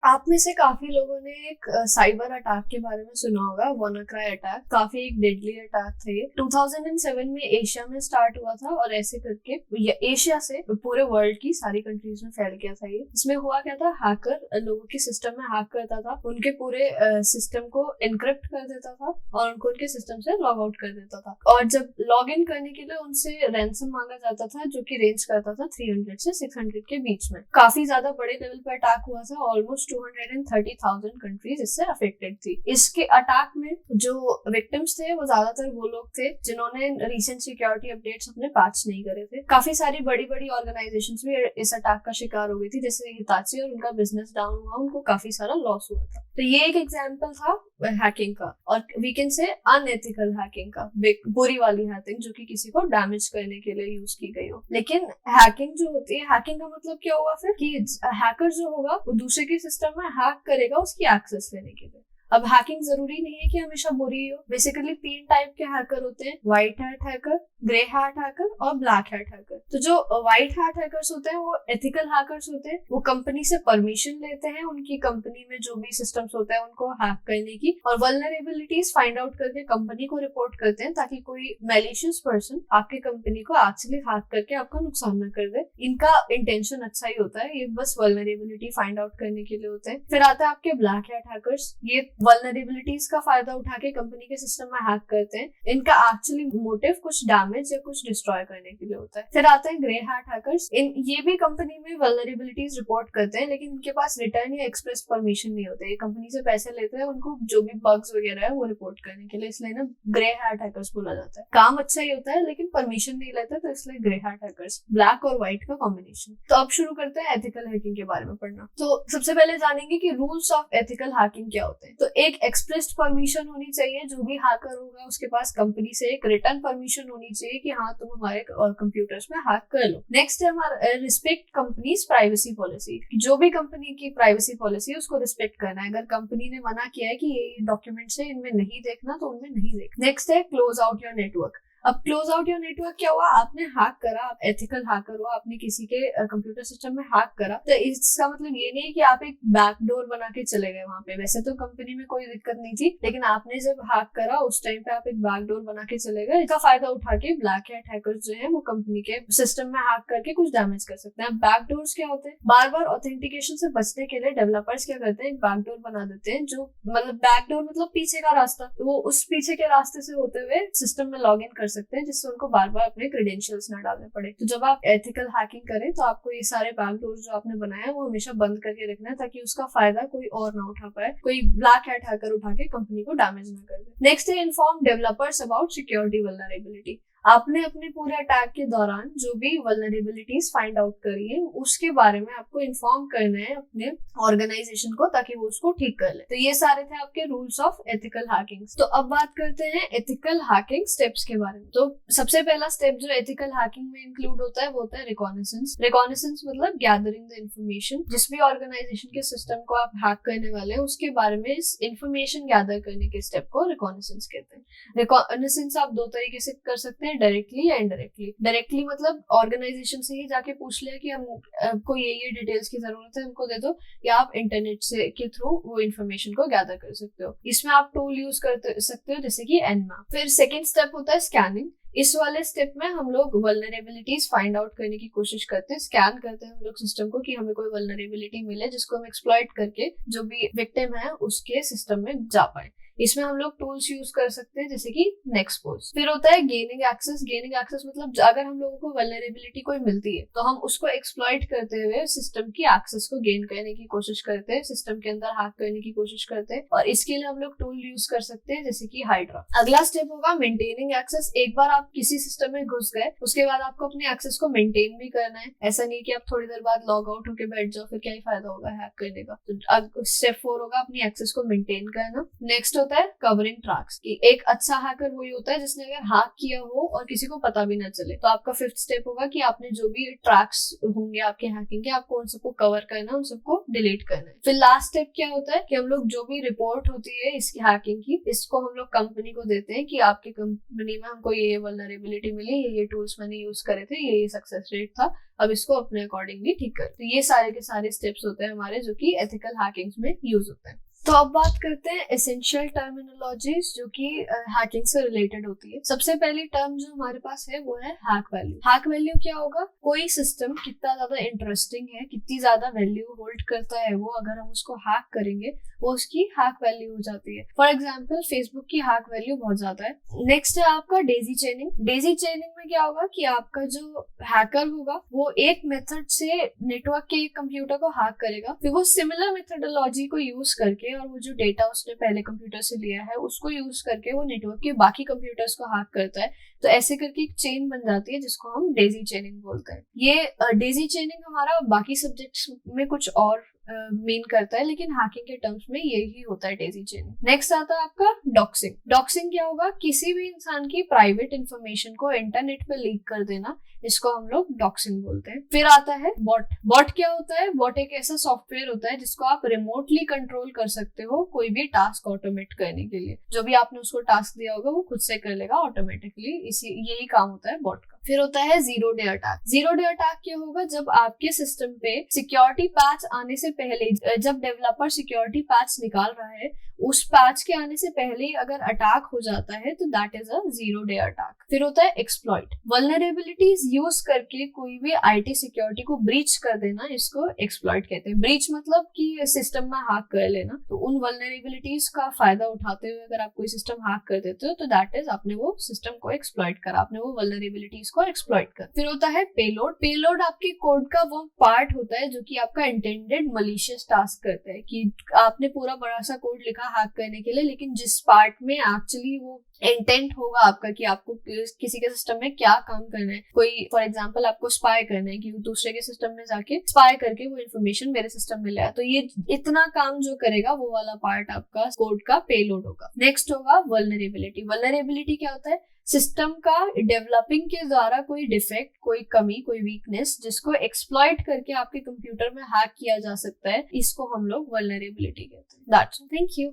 आप में से काफी लोगों ने एक साइबर अटैक के बारे में सुना होगा, WannaCry अटैक। काफी एक डेडली अटैक था ये। 2007 में एशिया में स्टार्ट हुआ था और ऐसे करके एशिया से पूरे वर्ल्ड की सारी कंट्रीज में फैल गया था ये। इसमें हुआ क्या था, हैकर लोगों के सिस्टम में हैक करता था, उनके पूरे सिस्टम को एनक्रिप्ट कर देता था और उनको उनके सिस्टम से लॉग आउट कर देता था। और जब लॉग इन करने के लिए उनसे रैंसम मांगा जाता था, जो कि रेंज करता था 300 से 600 के बीच में। काफी ज्यादा बड़े लेवल पर अटैक हुआ था। ऑलमोस्ट 230,000 कंट्रीज इससे अफेक्टेड थी। इसके अटैक में जो विक्टिम्स थे वो ज्यादातर वो लोग थे जिन्होंने रिसेंट सिक्योरिटी अपडेट्स अपने पैच नहीं करे थे। काफी सारी बड़ी बड़ी ऑर्गेनाइजेशंस भी इस अटैक का शिकार हो गई थी, जैसे हिताची, और उनका बिजनेस डाउन हुआ, उनको काफी सारा लॉस हुआ था। तो ये एक एग्जांपल था हैकिंग का, और we can say unethical hacking का, बुरी वाली हैकिंग जो कि किसी को डैमेज करने के लिए यूज की गई हो। लेकिन हैकिंग जो होती है, हैकिंग का मतलब क्या हुआ फिर कि हैकर जो होगा वो दूसरे के सिस्टम में हैक करेगा उसकी एक्सेस लेने के लिए। अब हैकिंग जरूरी नहीं है कि हमेशा बुरी हो। बेसिकली 3 टाइप के हैकर होते हैं, white hat hacker, grey hat hacker और ब्लैक हैट हैकर। तो जो व्हाइट हैट हैकर्स होते हैं वो एथिकल हैकर्स होते हैं। वो कंपनी से परमिशन लेते हैं उनकी कंपनी में जो भी सिस्टम्स होते हैं उनको हैक करने की, और वल्नरेबिलिटीज फाइंड आउट करके कंपनी को रिपोर्ट करते हैं ताकि कोई मैलिशियस पर्सन आपके कंपनी को एक्चुअली हैक करके आपका नुकसान न कर दे। इनका इंटेंशन अच्छा ही होता है, ये बस वल्नरेबिलिटी फाइंड आउट करने के लिए होते हैं। फिर आता है आपके ब्लैक हैट हैकर्स। ये वल्नरेबिलिटीज का फायदा उठा के कंपनी के सिस्टम में हैक करते हैं। इनका एक्चुअली मोटिव कुछ डैमेज या कुछ डिस्ट्रॉय करने के लिए होता है। फिर आते हैं ग्रे हैट हैकर्स। ये भी कंपनी में वल्नरेबिलिटीज रिपोर्ट करते हैं, लेकिन इनके पास रिटर्न या एक्सप्रेस परमिशन नहीं होते। ये कंपनी से पैसे लेते हैं उनको जो भी बग्स वगैरह है वो रिपोर्ट करने के लिए, इसलिए ना ग्रे हैट हैकर्स बोला जाता है। काम अच्छा ही होता है लेकिन परमिशन नहीं लेते, तो इसलिए ग्रे हैट हैकर्स। ब्लैक और व्हाइट का कॉम्बिनेशन। तो अब शुरू करते हैं एथिकल हैकिंग के बारे में पढ़ना। तो सबसे पहले जानेंगे कि रूल्स ऑफ एथिकल हैकिंग क्या होते हैं। तो एक एक्सप्रेस्ड परमिशन होनी चाहिए, जो भी हैकर होगा उसके पास कंपनी से एक रिटर्न परमिशन होनी चाहिए कि हाँ तुम हमारे कंप्यूटर्स में हैक कर लो। नेक्स्ट है हमारा रिस्पेक्ट कंपनीज प्राइवेसी पॉलिसी। जो भी कंपनी की प्राइवेसी पॉलिसी है उसको रिस्पेक्ट करना है। अगर कंपनी ने मना किया है कि ये डॉक्यूमेंट्स है इनमें नहीं देखना, तो उनमें नहीं देखना। नेक्स्ट है क्लोज आउट योर नेटवर्क। अब क्लोज आउट योर नेटवर्क क्या हुआ, आपने हैक करा, आप एथिकल हैकर हो, आपने किसी के कंप्यूटर सिस्टम में हैक करा, तो इसका मतलब ये नहीं है कि आप एक बैकडोर बना के चले गए वहां पे। वैसे तो कंपनी में कोई दिक्कत नहीं थी, लेकिन आपने जब हैक करा उस टाइम पे आप एक बैकडोर बना के चले गए। इसका फायदा उठा के ब्लैक हैट हैकर्स जो है वो कंपनी के सिस्टम में हैक करके कुछ डैमेज कर सकते हैं। बैकडोर्स क्या होते हैं, बार बार ऑथेंटिकेशन से बचने के लिए डेवलपर्स क्या करते हैं, एक बैकडोर बना देते हैं। जो मतलब बैकडोर मतलब पीछे का रास्ता, तो वो उस पीछे के रास्ते से होते हुए सिस्टम में लॉग इन कर सकते हैं, जिससे उनको बार बार अपने क्रेडेंशियल्स ना डालने पड़े। तो जब आप एथिकल हैकिंग करें तो आपको ये सारे बैकडोर जो आपने बनाए हैं वो हमेशा बंद करके रखना है, ताकि उसका फायदा कोई और ना उठा पाए, कोई ब्लैक हैट हैकर उठा के कंपनी को डैमेज ना कर दे। नेक्स्ट है inform developers about security vulnerability. आपने अपने पूरे अटैक के दौरान जो भी वल्नरेबिलिटीज फाइंड आउट करी है उसके बारे में आपको इन्फॉर्म करना है अपने ऑर्गेनाइजेशन को, ताकि वो उसको ठीक कर ले। तो ये सारे थे आपके रूल्स ऑफ एथिकल हैकिंग। तो अब बात करते हैं एथिकल हैकिंग स्टेप्स के बारे में। तो सबसे पहला स्टेप जो एथिकल हैकिंग में इंक्लूड होता है वो होता है रिकॉनेसेंस। रिकॉनेसेंस मतलब गैदरिंग द इन्फॉर्मेशन। जिस भी ऑर्गेनाइजेशन के सिस्टम को आप हैक करने वाले हैं उसके बारे में इन्फॉर्मेशन गैदर करने के स्टेप को रिकॉनेसेंस कहते हैं। रिकॉनेसेंस आप दो तरीके से कर सकते हैं, डायरेक्टली या इनडायरेक्टली। डायरेक्टली मतलब ऑर्गेनाइजेशन से ही जाके पूछ लिया कि हमको ये डिटेल्स की जरूरत है, हमको दे दो, या आप इंटरनेट से के थ्रू वो इन्फॉर्मेशन को गैदर कर सकते हो। इसमें आप टूल यूज कर सकते हो जैसे कि Nmap। फिर सेकेंड स्टेप होता है स्कैनिंग। इस वाले स्टेप में हम लोग वल्नरेबिलिटीज फाइंड आउट करने की कोशिश करते हैं, स्कैन करते हैं हम लोग सिस्टम को कि हमें कोई वल्नरेबिलिटी मिले जिसको हम एक्सप्लॉइट करके जो भी विक्टिम है उसके सिस्टम में जा पाए। इसमें हम लोग टूल्स यूज कर सकते हैं जैसे कि नेक्सपोज। फिर होता है गेनिंग एक्सेस। गेनिंग एक्सेस मतलब अगर हम लोगों को वल्नरेबिलिटी कोई मिलती है तो हम उसको एक्सप्लॉइट करते हुए सिस्टम की एक्सेस को गेन करने की कोशिश करते हैं, सिस्टम के अंदर हैक करने की कोशिश करते हैं, और इसके लिए हम लोग टूल यूज कर सकते हैं जैसे कि हाइड्रा। अगला स्टेप होगा मेंटेनिंग एक्सेस। एक बार आप किसी सिस्टम में घुस गए उसके बाद आपको अपने एक्सेस को मेंटेन भी करना है। ऐसा नहीं कि आप थोड़ी देर बाद लॉग आउट होकर बैठ जाओ, फिर क्या ही फायदा होगा हैक करने का। तो स्टेप 4 होगा अपनी एक्सेस को मेंटेन करना। नेक्स्ट होता है कवरिंग ट्रैक्स की। एक अच्छा हैकर वही होता है जिसने अगर हैक किया हो और किसी को पता भी ना चले। तो आपका 5th स्टेप होगा कि आपने जो भी ट्रैक्स होंगे आपके हैकिंग के, आपको उन सबको कवर करना है, उन सबको डिलीट करना है। फिर लास्ट स्टेप क्या होता है कि हम लोग जो भी रिपोर्ट होती है इसकी हैकिंग की, इसको हम लोग कंपनी को देते हैं कि आपकी कंपनी में हमको ये वल्नरेबिलिटी मिली, ये टूल्स मैंने यूज करे थे, ये सक्सेस रेट था, अब इसको अपने अकॉर्डिंगली ठीक कर। तो ये सारे के सारे स्टेप्स होते हैं हमारे जो कि एथिकल हैकिंग में यूज होते हैं। तो अब बात करते हैं एसेंशियल टर्मिनोलॉजीज जो कि हैकिंग से रिलेटेड होती है। सबसे पहली टर्म जो हमारे पास है वो है हैक वैल्यू। हैक वैल्यू क्या होगा? कोई सिस्टम कितना ज्यादा इंटरेस्टिंग है, कितनी ज्यादा वैल्यू होल्ड करता है वो, अगर हम उसको हैक करेंगे वो उसकी हैक वैल्यू हो जाती है। फॉर एग्जाम्पल फेसबुक की हैक वैल्यू बहुत ज्यादा है। नेक्स्ट है आपका डेजी चेनिंग। डेजी चेनिंग में क्या होगा कि आपका जो हैकर होगा वो एक मेथड से नेटवर्क के कंप्यूटर को हैक करेगा, फिर वो सिमिलर मेथोडोलॉजी को यूज करके और वो जो डेटा उसने पहले कंप्यूटर से लिया है उसको यूज करके वो नेटवर्क के बाकी कंप्यूटर्स को हैक करता है। तो ऐसे करके एक चेन बन जाती है जिसको हम डेजी चेनिंग बोलते हैं। ये डेजी चेनिंग हमारा बाकी सब्जेक्ट्स में कुछ और मीन करता है, लेकिन हैकिंग के टर्म्स में यही होता है डेजी चेनिंग। नेक्स्ट आता है आपका डॉक्सिंग। डॉक्सिंग क्या होगा? किसी भी इंसान की प्राइवेट इंफॉर्मेशन को इंटरनेट पे लीक कर देना, इसको हम लोग डॉक्सिंग बोलते हैं। फिर आता है बॉट। बॉट क्या होता है? बॉट एक ऐसा सॉफ्टवेयर होता है जिसको आप रिमोटली कंट्रोल कर सकते हो कोई भी टास्क ऑटोमेट करने के लिए। जो भी आपने उसको टास्क दिया होगा वो खुद से कर लेगा ऑटोमेटिकली, इसी यही काम होता है बॉट का। फिर होता है zero day attack. Zero day attack क्या होगा? जब आपके सिस्टम पे सिक्योरिटी पैच आने से पहले, जब डेवलपर सिक्योरिटी पैच निकाल रहा है, उस पैच के आने से पहले ही अगर अटैक हो जाता है तो that is a zero day attack. फिर होता है एक्सप्लॉइट। वल्नरेबिलिटीज यूज करके कोई भी आईटी सिक्योरिटी को ब्रीच कर देना, इसको एक्सप्लॉइट कहते हैं। ब्रीच मतलब कि सिस्टम में हैक कर लेना। तो उन वल्नरेबिलिटीज का फायदा उठाते हुए अगर आप कोई सिस्टम हैक कर देते हो तो दैट इज आपने वो सिस्टम को एक्सप्लॉइट करा, आपने वो वल्नरेबिलिटीज को एक्सप्लॉइट कर। फिर होता है पेलोड। पेलोड आपके कोड का वो पार्ट होता है जो कि आपका इंटेंडेड मलिशियस टास्क करता है, कि आपने पूरा बड़ा सा कोड लिखा हैक करने के लिए, लेकिन जिस पार्ट में एक्चुअली वो इंटेंट होगा आपका कि आपको किसी के सिस्टम में क्या काम करना है, कोई फॉर एग्जांपल आपको स्पाई करना है कि दूसरे के सिस्टम में जाके स्पाई करके वो इन्फॉर्मेशन मेरे सिस्टम में ले आए, तो ये इतना काम जो करेगा वो वाला पार्ट आपका कोड का पेलोड होगा। नेक्स्ट होगा वल्नरेबिलिटी। वल्नरेबिलिटी क्या होता है? सिस्टम का डेवलपिंग के द्वारा कोई डिफेक्ट, कोई कमी, कोई वीकनेस जिसको एक्सप्लॉइट करके आपके कंप्यूटर में हैक किया जा सकता है, इसको हम लोग वल्नरेबिलिटी कहते हैं। That's all. Thank you.